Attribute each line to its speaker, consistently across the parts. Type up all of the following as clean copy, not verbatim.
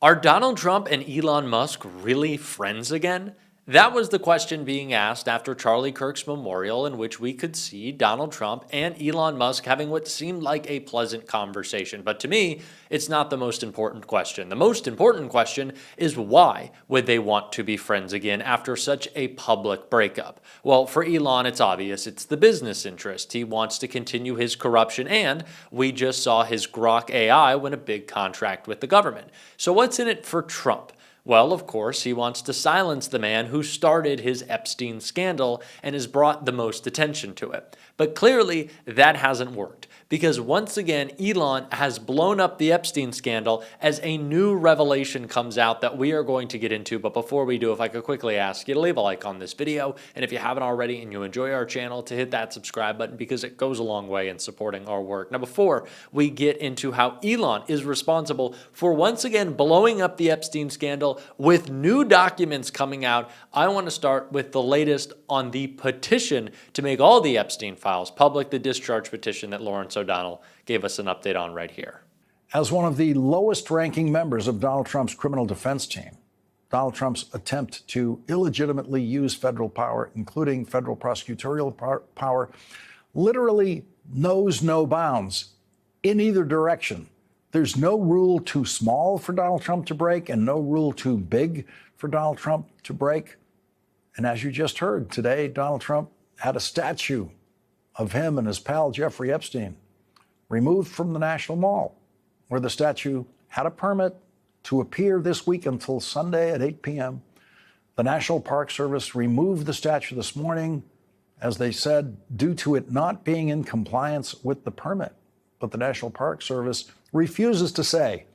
Speaker 1: Are Donald Trump and Elon Musk really friends again? That was the question being asked after Charlie Kirk's memorial, in which we could see Donald Trump and Elon Musk having what seemed like a pleasant conversation. But to me, it's not the most important question. The most important question is, why would they want to be friends again after such a public breakup? Well, for Elon, it's obvious. It's the business interest. He wants to continue his corruption, and we just saw his Grok AI win a big contract with the government. So what's in it for Trump? Well, of course, he wants to silence the man who started his Epstein scandal and has brought the most attention to it. But clearly, that hasn't worked, because once again, Elon has blown up the Epstein scandal as a new revelation comes out that we are going to get into. But before we do, if I could quickly ask you to leave a like on this video, and if you haven't already and you enjoy our channel, to hit that subscribe button, because it goes a long way in supporting our work. Now, before we get into how Elon is responsible for once again blowing up the Epstein scandal with new documents coming out, I want to start with the latest on the petition to make all the Epstein files public, the discharge petition that Lawrence O'Donnell gave us an update on right here.
Speaker 2: As one of the lowest ranking members of Donald Trump's criminal defense team, Donald Trump's attempt to illegitimately use federal power, including federal prosecutorial power, literally knows no bounds in either direction. There's no rule too small for Donald Trump to break and no rule too big for Donald Trump to break. And as you just heard today, Donald Trump had a statue of him and his pal Jeffrey Epstein removed from the National Mall, where the statue had a permit to appear this week until Sunday at 8 p.m. The National Park Service removed the statue this morning, as they said, due to it not being in compliance with the permit. But the National Park Service refuses to say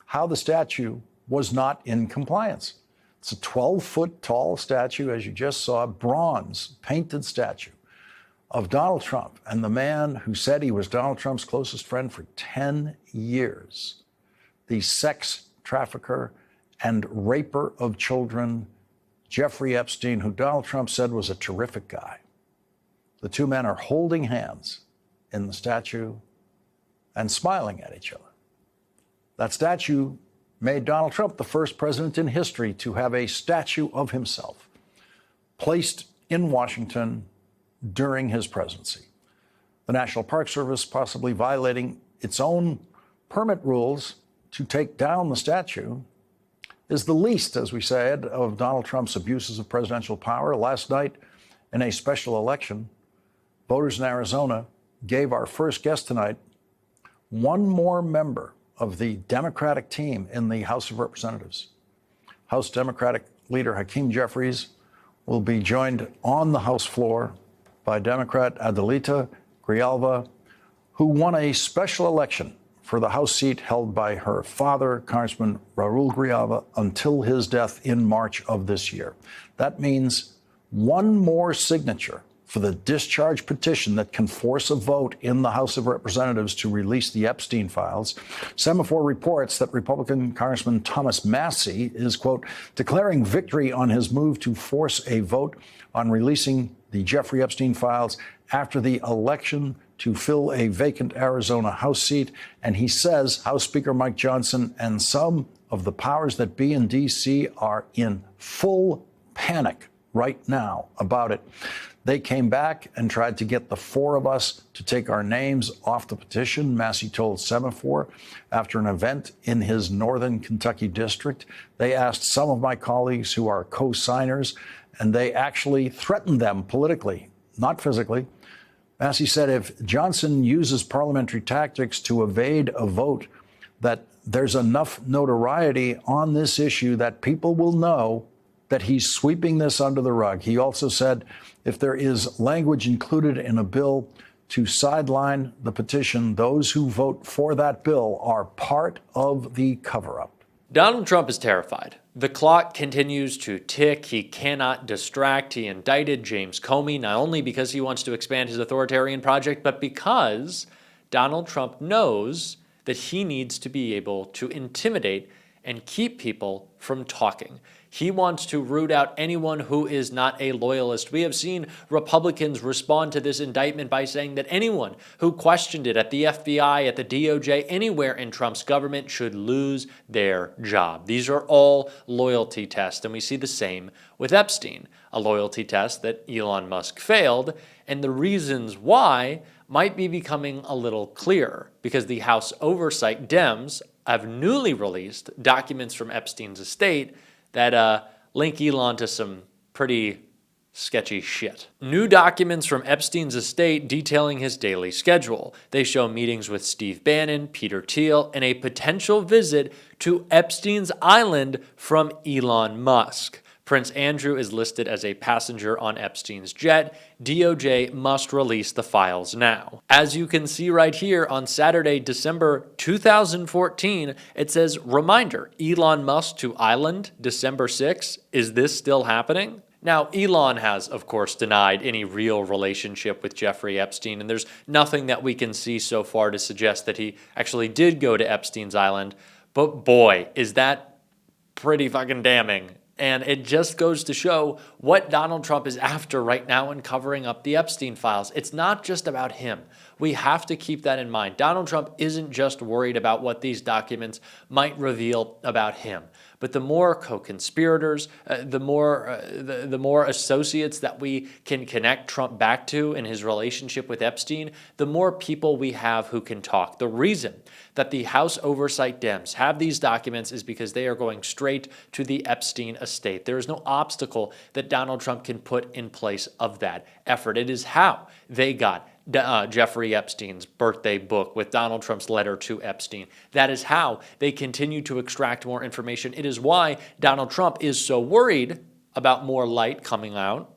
Speaker 2: how the statue was not in compliance. It's a 12-foot tall statue, as you just saw, bronze painted statue of Donald Trump and the man who said he was Donald Trump's closest friend for 10 years, the sex trafficker and raper of children, Jeffrey Epstein, who Donald Trump said was a terrific guy. The two men are holding hands in the statue and smiling at each other. That statue made Donald Trump the first president in history to have a statue of himself placed in Washington during his presidency. The National Park Service possibly violating its own permit rules to take down the statue is the least, as we said, of Donald Trump's abuses of presidential power. Last night, in a special election, voters in Arizona gave our first guest tonight one more member of the Democratic team in the House of Representatives. House Democratic leader Hakeem Jeffries will be joined on the House floor by Democrat Adelita Grijalva, who won a special election for the House seat held by her father, Congressman Raul Grijalva, until his death in March of this year. That means one more signature for the discharge petition that can force a vote in the House of Representatives to release the Epstein files. Semaphore reports that Republican Congressman Thomas Massie is, quote, declaring victory on his move to force a vote on releasing the Jeffrey Epstein files after the election to fill a vacant Arizona House seat. And he says House Speaker Mike Johnson and some of the powers that be in D.C. are in full panic right now about it. They came back and tried to get the four of us to take our names off the petition, Massie told Semaphore after an event in his northern Kentucky district. They asked some of my colleagues who are co-signers, and they actually threatened them politically, not physically. Massie said if Johnson uses parliamentary tactics to evade a vote, that there's enough notoriety on this issue that people will know that he's sweeping this under the rug. He also said if there is language included in a bill to sideline the petition, those who vote for that bill are part of the cover-up.
Speaker 1: Donald Trump is terrified. The clock continues to tick. He cannot distract. He indicted James Comey, not only because he wants to expand his authoritarian project, but because Donald Trump knows that he needs to be able to intimidate and keep people from talking. He wants to root out anyone who is not a loyalist. We have seen Republicans respond to this indictment by saying that anyone who questioned it at the FBI, at the DOJ, anywhere in Trump's government should lose their job. These are all loyalty tests, and we see the same with Epstein, a loyalty test that Elon Musk failed, and the reasons why might be becoming a little clearer because the House Oversight Dems have newly released documents from Epstein's estate that link Elon to some pretty sketchy shit. New documents from Epstein's estate detailing his daily schedule. They show meetings with Steve Bannon, Peter Thiel, and a potential visit to Epstein's Island from Elon Musk. Prince Andrew is listed as a passenger on Epstein's jet. DOJ must release the files now. As you can see right here on Saturday, December 2014, it says, reminder, Elon Musk to Island, December 6. Is this still happening? Now, Elon has, of course, denied any real relationship with Jeffrey Epstein, and there's nothing that we can see so far to suggest that he actually did go to Epstein's Island. But boy, is that pretty fucking damning. And it just goes to show what Donald Trump is after right now in covering up the Epstein files. It's not just about him. We have to keep that in mind. Donald Trump isn't just worried about what these documents might reveal about him. But the more co-conspirators, the more associates that we can connect Trump back to in his relationship with Epstein, the more people we have who can talk. The reason that the House Oversight Dems have these documents is because they are going straight to the Epstein estate. There is no obstacle that Donald Trump can put in place of that effort. It is how they got Jeffrey Epstein's birthday book with Donald Trump's letter to Epstein. That is how they continue to extract more information. It is why Donald Trump is so worried about more light coming out,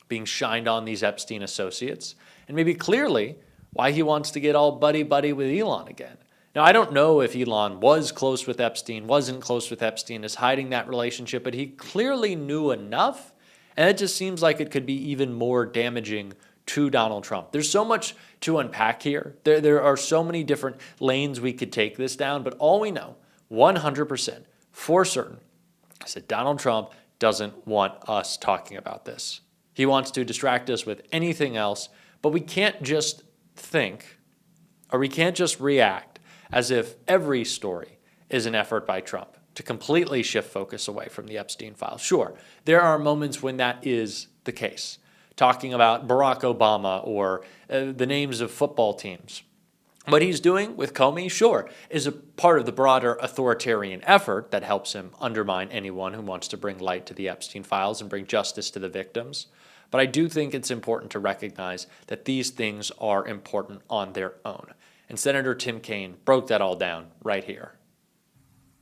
Speaker 1: being shined on these Epstein associates, and maybe clearly why he wants to get all buddy-buddy with Elon again. Now, I don't know if Elon was close with Epstein, wasn't close with Epstein, is hiding that relationship, but he clearly knew enough, and it just seems like it could be even more damaging to Donald Trump. There's so much to unpack here. There are so many different lanes we could take this down, but all we know, 100% for certain, is that Donald Trump doesn't want us talking about this. He wants to distract us with anything else, but we can't just think, or we can't just react as if every story is an effort by Trump to completely shift focus away from the Epstein files. Sure, there are moments when that is the case. Talking about Barack Obama or the names of football teams. What he's doing with Comey, sure, is a part of the broader authoritarian effort that helps him undermine anyone who wants to bring light to the Epstein files and bring justice to the victims. But I do think it's important to recognize that these things are important on their own. And Senator Tim Kaine broke that all down right here.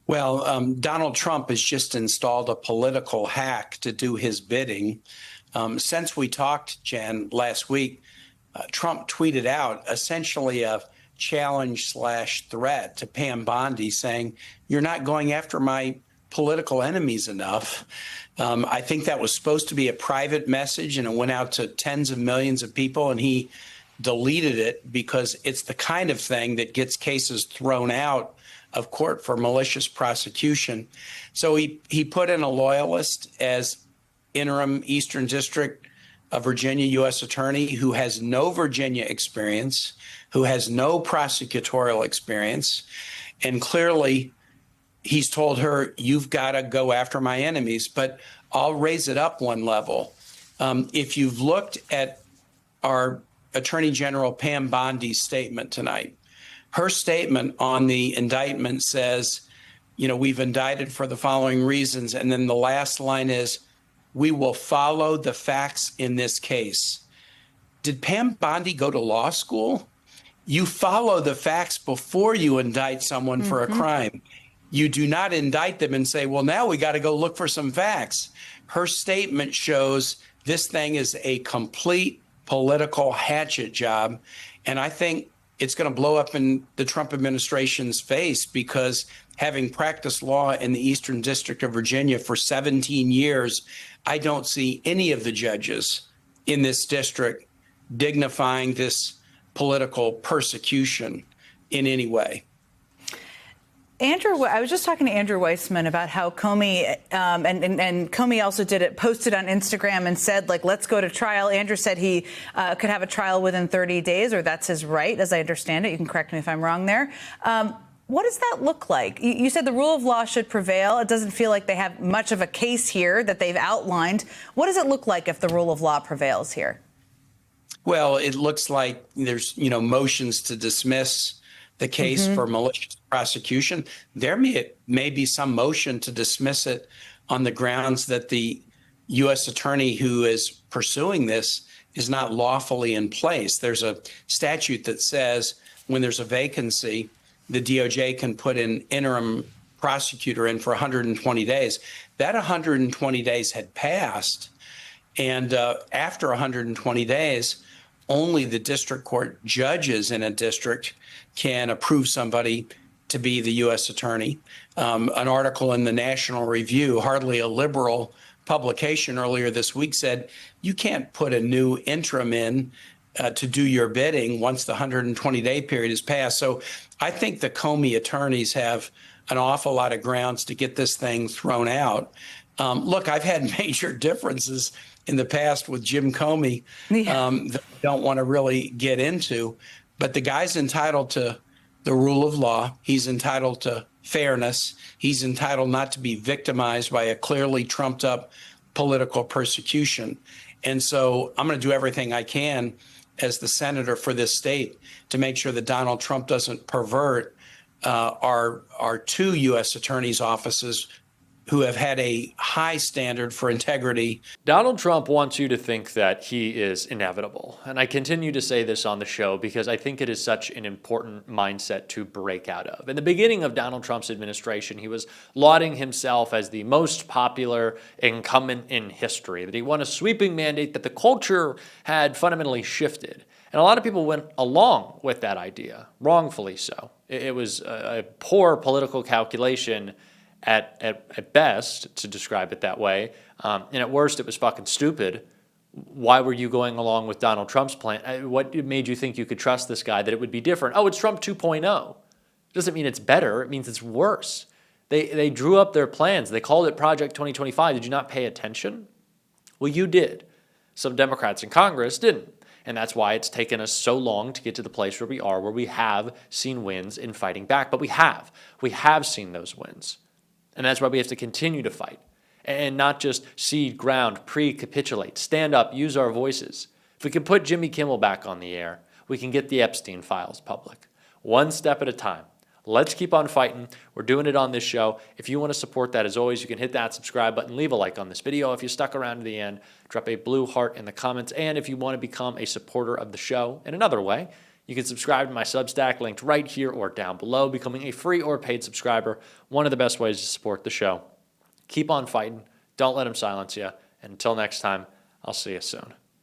Speaker 3: Well, Donald Trump has just installed a political hack to do his bidding. Since we talked, Jen, last week, Trump tweeted out essentially a challenge/threat to Pam Bondi saying, you're not going after my political enemies enough. I think that was supposed to be a private message, and it went out to tens of millions of people, and he deleted it because it's the kind of thing that gets cases thrown out of court for malicious prosecution. So he put in a loyalist as interim Eastern District of Virginia U.S. attorney who has no Virginia experience, who has no prosecutorial experience, and clearly he's told her, you've got to go after my enemies. But I'll raise it up one level. If you've looked at our Attorney General Pam Bondi's statement tonight, her statement on the indictment says, we've indicted for the following reasons. And then the last line is, we will follow the facts in this case. Did Pam Bondi go to law school? You follow the facts before you indict someone for a crime. You do not indict them and say, well, now we got to go look for some facts. Her statement shows this thing is a complete political hatchet job. And I think it's going to blow up in the Trump administration's face because having practiced law in the Eastern District of Virginia for 17 years, I don't see any of the judges in this district dignifying this political persecution in any way.
Speaker 4: I was just talking to Andrew Weissman about how Comey, and Comey also posted on Instagram and said, like, let's go to trial. Andrew said he could have a trial within 30 days, or that's his right, as I understand it. You can correct me if I'm wrong there. What does that look like? You said the rule of law should prevail. It doesn't feel like they have much of a case here that they've outlined. What does it look like if the rule of law prevails here?
Speaker 3: Well, it looks like there's, motions to dismiss the case for malicious prosecution. There may be some motion to dismiss it on the grounds that the U.S. attorney who is pursuing this is not lawfully in place. There's a statute that says when there's a vacancy, the DOJ can put an interim prosecutor in for 120 days. That 120 days had passed. And after 120 days, only the district court judges in a district can approve somebody to be the U.S. attorney. An article in the National Review, hardly a liberal publication earlier this week, said you can't put a new interim in to do your bidding once the 120-day period is passed. So I think the Comey attorneys have an awful lot of grounds to get this thing thrown out. Look, I've had major differences in the past with Jim Comey that I don't want to really get into, but the guy's entitled to the rule of law. He's entitled to fairness. He's entitled not to be victimized by a clearly trumped up political persecution. And so I'm going to do everything I can as the senator for this state to make sure that Donald Trump doesn't pervert our two U.S. attorneys' offices who have had a high standard for integrity.
Speaker 1: Donald Trump wants you to think that he is inevitable. And I continue to say this on the show because I think it is such an important mindset to break out of. In the beginning of Donald Trump's administration, he was lauding himself as the most popular incumbent in history, that he won a sweeping mandate, that the culture had fundamentally shifted. And a lot of people went along with that idea, wrongfully so. It was a poor political calculation at best, to describe it that way. And at worst, it was fucking stupid. Why were you going along with Donald Trump's plan? What made you think you could trust this guy, that it would be different? Oh, it's Trump 2.0. Doesn't mean it's better. It means it's worse. They drew up their plans. They called it Project 2025. Did you not pay attention? Well, you did. Some Democrats in Congress didn't. And that's why it's taken us so long to get to the place where we are, where we have seen wins in fighting back. But we have seen those wins. And that's why we have to continue to fight and not just cede ground, pre-capitulate, stand up, use our voices. If we can put Jimmy Kimmel back on the air, we can get the Epstein files public. One step at a time. Let's keep on fighting. We're doing it on this show. If you want to support that, as always, you can hit that subscribe button, leave a like on this video. If you stuck around to the end, drop a blue heart in the comments. And if you want to become a supporter of the show in another way, you can subscribe to my Substack, linked right here or down below. Becoming a free or paid subscriber, one of the best ways to support the show. Keep on fighting. Don't let them silence you. And until next time, I'll see you soon.